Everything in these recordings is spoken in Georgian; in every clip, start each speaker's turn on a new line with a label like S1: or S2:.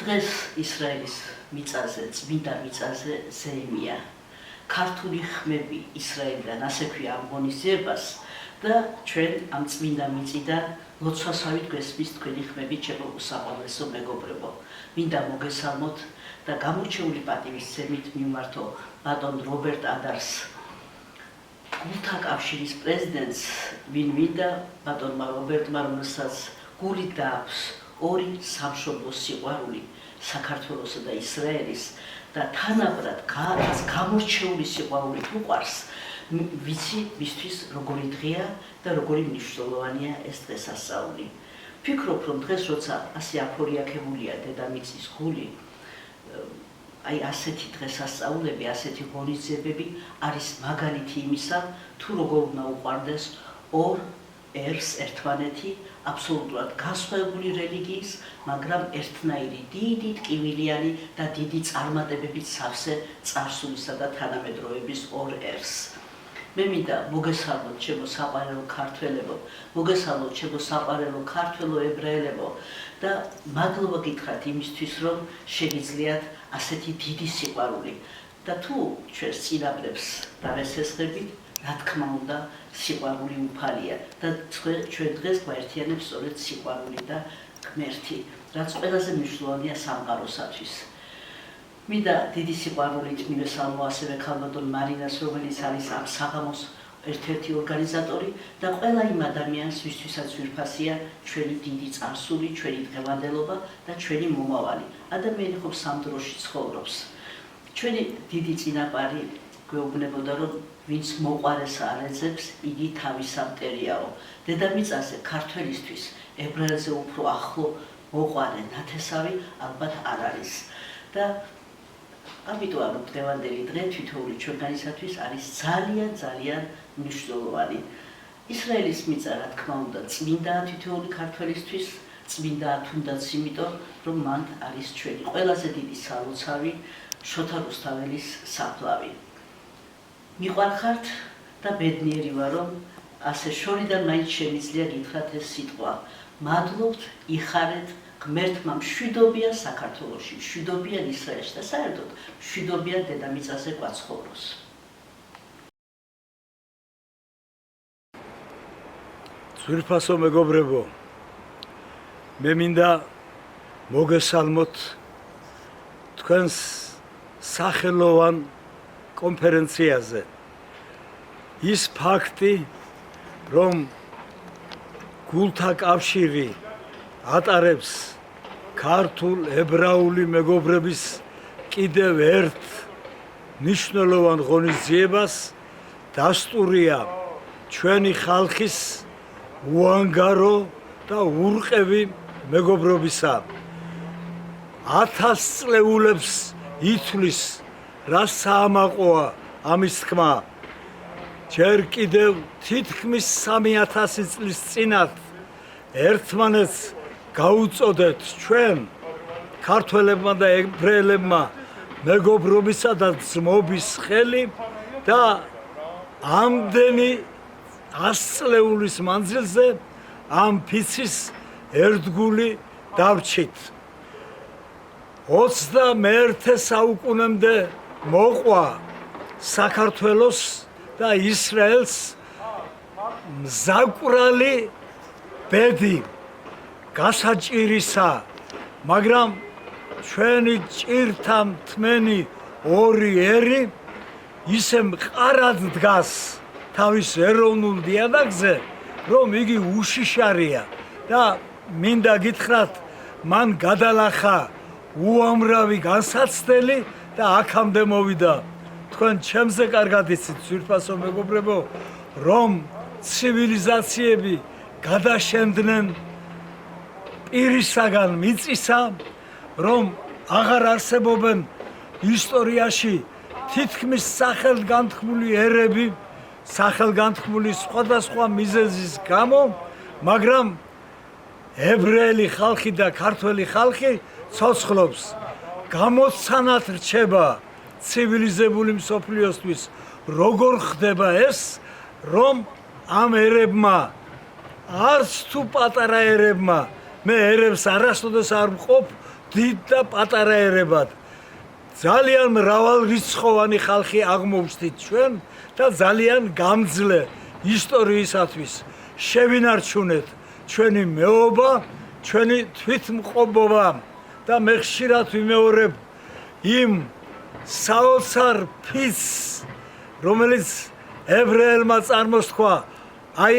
S1: დღეს ისრაელის მიწაზე, წმინდა მიწაზე ზეიმია. ქართული ხმები ისრაელიდან ასე ქვია ამ ღონისძიებას და ჩვენ ამ წმინდა მიწიდან ლოცვასავით გვესმის თქვენი ხმები, ჩემო უსაყვარლესო მეგობრებო. მინდა მოგესალმოთ და გამორჩეული პატივისცემით მივმართო ბატონ რობერტ ადარს, გულთა კავშირის პრეზიდენტს, ვინ მინდა ბატონმა რობერტმა, რომელსაც გულით დააქვს ორი სამშობლოს სიყვარული, საქართველოსა და ისრაელის და თანაბრად გამორჩეული სიყვარულით უყვარს, ვიცი მისთვის როგორი დღეა და როგორი მნიშვნელოვანია ეს დღესასწაული. ვფიქრობ, რომ დღეს როცა ასე აფორიაქებულია დედამიწის გული, აი ასეთი დღესასწაულები, ასეთი ღონისძიებები არის მაგალითი იმისა, თუ როგორ უნდა უყვარდეს ორ ერს ერთმანეთი, აბსოლუტურად განსხვავებული რელიგიის, მაგრამ ერთნაირი დიდი ტკივილიანი და დიდი წარმატებებით სავსე წარსულისა და თანამედროვეების ორ ერს. მე მინდა მოგესალმოთ ჩემო საყვარელო ქართველებო, მოგესალმოთ ჩემო საყვარელო ქართველო ებრაელებო და მადლობა გითხრათ იმისთვის, რომ შეგიძლიათ ასეთი დიდი სიყვარული და თუ ჩვენს წინაპრებს დავესესხებით, რა თქმა უნდა, სიყვარული უფალია და ჩვენ დღეს გვაერთიანებს სწორედ სიყვარული და ღმერთი, რაც ყველაზე მნიშვნელოვანია სამყაროსათვის. მინდა დიდი სიყვარულით მივესალმო ასევე ქალბატონ მარინას, რომელიც არის ამ საღამოს ერთ-ერთი ორგანიზატორი და ყველა იმ ადამიანს, ვისთვისაც ვირფასია ჩვენი დიდი წარსული, ჩვენი დღევანდელობა და ჩვენი მომავალი. ადამიანი ხო სამ დროში ცხოვრობს. ჩვენი დიდი წინაპარი გვეუბნებოდა, რომ ვინც მოყვარეს არ ეძებს, იგი თავისა მტერიაო. დედამიწაზე ქართველისთვის ებრაელზე უფრო ახლო მოყვარე ნათესავი ალბათ არ არის. და ამიტომ ამ დღევანდელი დღე თითოეული ჩვენგანისათვის არის ძალიან მნიშვნელოვანი. ისრაელის მიწა, რა თქმა უნდა, წმინდაა თითოეული ქართველისთვის, წმინდაა თუნდაც იმიტომ, რომ მან არის ჩვენი ყველაზე დიდი სალოცავი, შოთა რუსთაველის საფლავი. მიყვარხართ და ბედნიერი ვარ, რომ ასე შორიდან მაინც შემიძლია გითხრათ ეს სიტყვა. მადლობთ, იხარეთ, ღმერთმა მშვიდობია საქართველოში, მშვიდობია ისრაელში და საერთოდ მშვიდობია დედამიწაზე გვაცხოვროს.
S2: ძვირფასო მეგობრებო, მე მინდა მოგესალმოთ თქვენს სახელოვან კონფერენციაზე. ის ფაქტი, რომ გულთა კავშირი ატარებს ქართულ ებრაული მეგობრების კიდევ ერთ მნიშვნელოვან ღონისძიებას, დასტურია ჩვენი ხალხის უანგარო და ურყევი მეგობრობისა. 1000 წლეულებს ითვლის, რა საამაყოა ამის თქმა. ჯერ კიდევ თითქმის 3000 წლის წინათ ერთმანეთს გაუწოდეთ ჩვენ ქართველებმა და ებრაელებმა მეგობრობისა და ძმობის ხელი და ამდენი 100 წლეულის მანძილზე ამ ფიცის ერთგული დავრჩით. 21 საუკუნემდე მოყვა საქართველოს და ისრაელს მზაკვრალი ბედი გასაჭირისა, მაგრამ ჩვენი ჭირთა მთმენი ორი ერი ისე მყარად დგას თავის ეროვნულ დიადაგზე, რომ იგი უშიშარია და მინდა გითხრათ, მან გადალახა უამრავი განსაცდელი და აქამდე მოვიდა. თქვენ ჩემზე კარგად იცით, ძვირფასო მეგობრებო, რომ ცივილიზაციები გადაშენდნენ პირისაგან მიწისა, რომ აღარ არსებობენ ისტორიაში თითქმის სახელგანთქმული ერები, სახელგანთქმული სხვადასხვა მიზეზის გამო, მაგრამ ებრაელი ხალხი და ქართველი ხალხი ცოცხლობს. გამოცანად რჩება ცივილიზებული მსოფლიოსთვის, როგორ ხდება ეს, რომ ამ ერებმა, არც თუ პატარა ერებმა, მე ერებს არასოდეს არ მყოფ, დიდ და პატარა ერებად. ძალიან მრავალრიცხოვანი ხალხი აღმოვჩნდით ჩვენ და ძალიან გამძლე ისტორიისათვის შევინარჩუნეთ ჩვენი მეობა, ჩვენი თვითმყოფობა და მე ხშირად ვიმეორებ იმ საოცარ ფიცს, რომელიც ებრაელმა წარმოსთქვა აი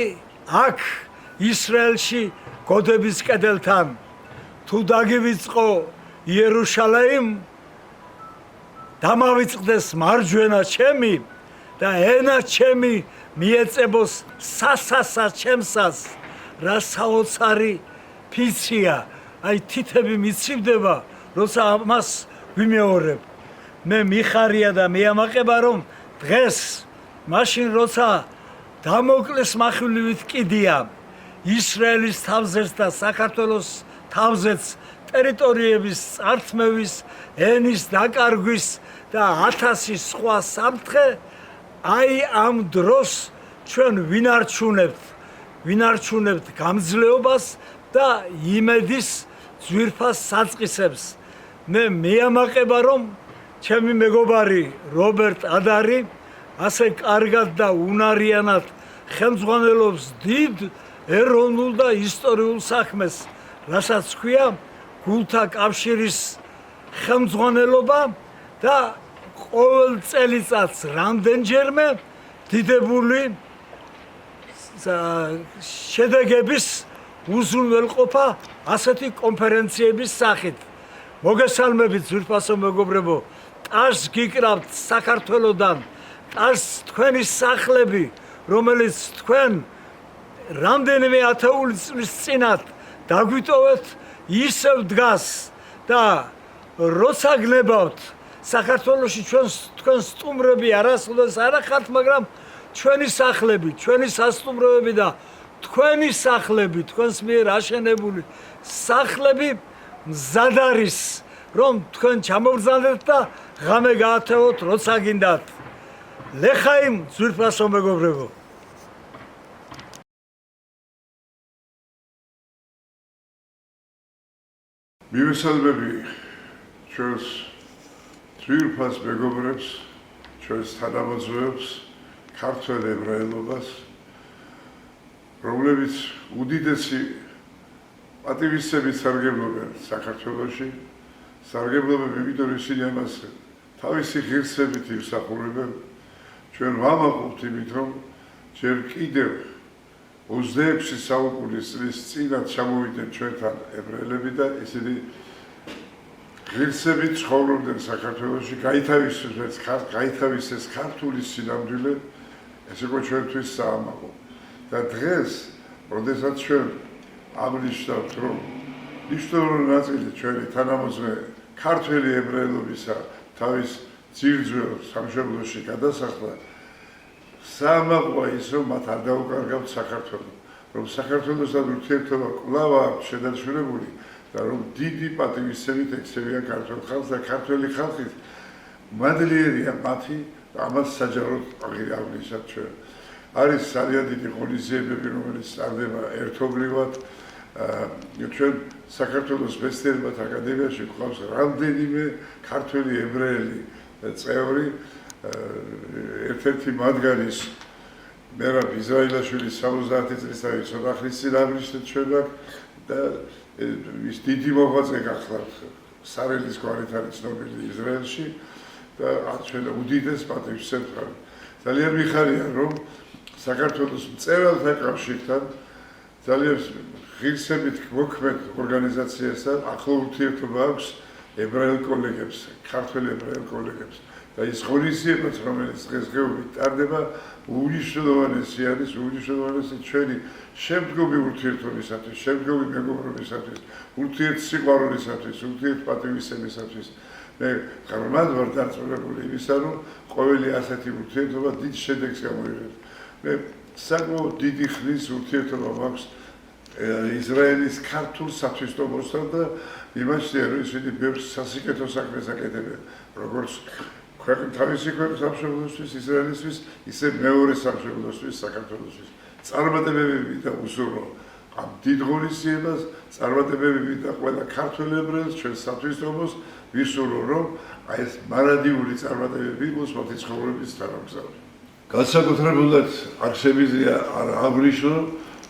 S2: აქ ისრაელში გოდების კედელთან. თუ დაგივიწყო იერუშალაიმ, დამავიწყდეს მარჯვენა ჩემი და ენა ჩემი მიეწებოს სასასა ჩემსას. რა საოცარი ფიცია, აი თითები მიცივდება, როცა ამას ვიმეორებ. მე მიხარია და მეამაყება, რომ დღეს მაშინ როცა დამოკლეს מחვილივით კიდია ისრაელის თავზეც და საქართველოს თავზეც ტერიტორიების წართმევის, ენის დაკარგვის და 1000 სხვა საფრთხე, აი ამ დროს ჩვენ ვინარჩუნებთ გამძლეობას და იმედის ძვირფას საწყისებს. მე მეამაყება, რომ ჩემი მეგობარი რობერტ ადარი ასე კარგად და უნარიანად ხელმძღვანელობს დიდ ეროვნულ და ისტორიულ საქმეს, რასაც ქვია გულთა კავშირის ხელმძღვანელობა და ყოველ წელიწადს რამდენჯერმე დიდებული შედეგების უზრუნველყოფა ასეთი კონფერენციების სახით. მოგესალმებით ძვირფასო მეგობრებო, ტარს გიკრავთ საქართველოდან, ტარს თქვენი სახლები, რომელიც თქვენ რამდენიმე ათეული წლის წინათ დაგვიტოვეთ, ისევ დგას და როცა გნებავთ საქართველოში თქვენ სტუმრები არასოდეს არ ახართ, მაგრამ ჩვენი სახლები, ჩვენი სასტუმროები და თქვენი სახლები, თქვენს მიერ აშენებული სახლები მზად არის, რომ თქვენ ჩამოგზავნეთ და ღამე გაათევოთ, როცა გინდათ. ლეხაიმ ძვირფასო მეგობრებო.
S3: მივესალმები ჩვენს ძვირფას მეგობრებს, ჩვენს თანამოძღვეებს, ქართველ ებრაელობას, რომლებიც უდიდესი პატივისცემით სარგებლობენ საქართველოში. სარგებლობენ, იმიტომ ისინი ამას თავისი ღირსებით იმსახურებენ. ჩვენ ვამაყობთ იმით, რომ ჯერ კიდევ 26 საუკუნის წლის წინათ ჩამოვიდნენ ჩვენთან ებრაელები და ისინი ღირსებით ცხოვრობდნენ საქართველოში, გაითავისეს ქართული სინამდვილე, ეს იყო ჩვენთვის საამაყო. და დღეს, როდესაც ჩვენ აღნიშნავთ, რომ მნიშვნელოვანი ნაწილი ჩვენი თანამოძღვე ქართველი ებრაელობისა თავის ძირძველ სამშობლოში გადასახდა, საამაყოა ის, რომ მათ არ დაუკარგავთ საქართველო, რომ საქართველოსთან ურთიერთობა კვლავ აქვს შედარჩუნებული და რომ დიდი პატივისცემით ექცევიან ქართველ ხალხს და ქართველი ხალხი მადლიერია მათი ამას საჯაროდ აღნიშნავთ ჩვენ. არის ძალიან დიდი ღონისძიებები, რომელიც ტარდება ერთობლივად. ჩვენ საქართველოს მეცნიერებათა აკადემიაში გვყავს რამდენიმე ქართველი ებრაელი წევრი. ერთ-ერთი მათგანის მერაბ ისრაილაშვილის 70 წლისთავის ოთახლის წინ აღნიშნეთ ჩვენ აქ და ის დიდი მოღვაწე გახლავთ სარელის გვარით არის ცნობილი ისრაელში და ჩვენ უდიდეს პატივისცემთ. ძალიან მიხარია, რომ საქართველოს მწერალთა კავშირთან ძალიან ღირსებით მოქმედ ორგანიზაციასთან ახლო ურთიერთობა აქვს ებრაელ კოლეგებს, ქართველ ებრაელ კოლეგებს და ის ღონისძიებაც, რომელიც დღესდღეობით ტარდება, უნიშნულოვანესი არის, უნიშნულოვანესი ჩვენი შემდგომი ურთიერთობისათვის, შემდგომი მეგობრობისათვის, ურთიერთსიყვარულისათვის, ურთიერთპატივისცემისათვის. მე ღრმად ვარ დარწმუნებული იმისა, რომ ყოველი ასეთი ურთიერთობა დიდ შედეგს გამოიღებს. მე საკმაოდ დიდი ხნის ურთიერთობა მაქვს ისრაელის ქართულ სათვისტომოსთან და იმაშია, რომ ისინი ბევრ სასიკეთო საქმეს აკეთებენ, როგორც თავისი ქვეყნის სამშობლოსთვის, ისრაელისთვის, ისე მეორე სამშობლოსთვის, საქართველოსთვის. წარმატებები და უსურვო ამ დიდ ღონისძიებას წარმატებები მინდა ყველა ქართველ ებრაელს ჩვენ სათვისტომოს ვისურვო რომ აი ეს მარადიული წარმატებები იყოს მათი ცხოვრების თანამგზავრი. განსაკუთრებულად არ შემიძლია არ აღვნიშნო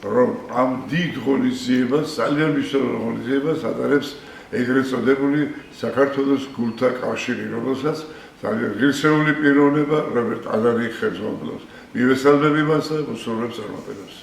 S3: რომ ამ დიდ ღონისძიებას ძალიან მნიშვნელოვან ღონისძიებას ატარებს ეგრეთ წოდებული საქართველოს გულთა კავშირი, რომელსაც ძალიან ღირსეული პიროვნება რობერტ ადარი ხელმძღვანელობს. მივესალმები მას და უსურვებ წარმატებებს.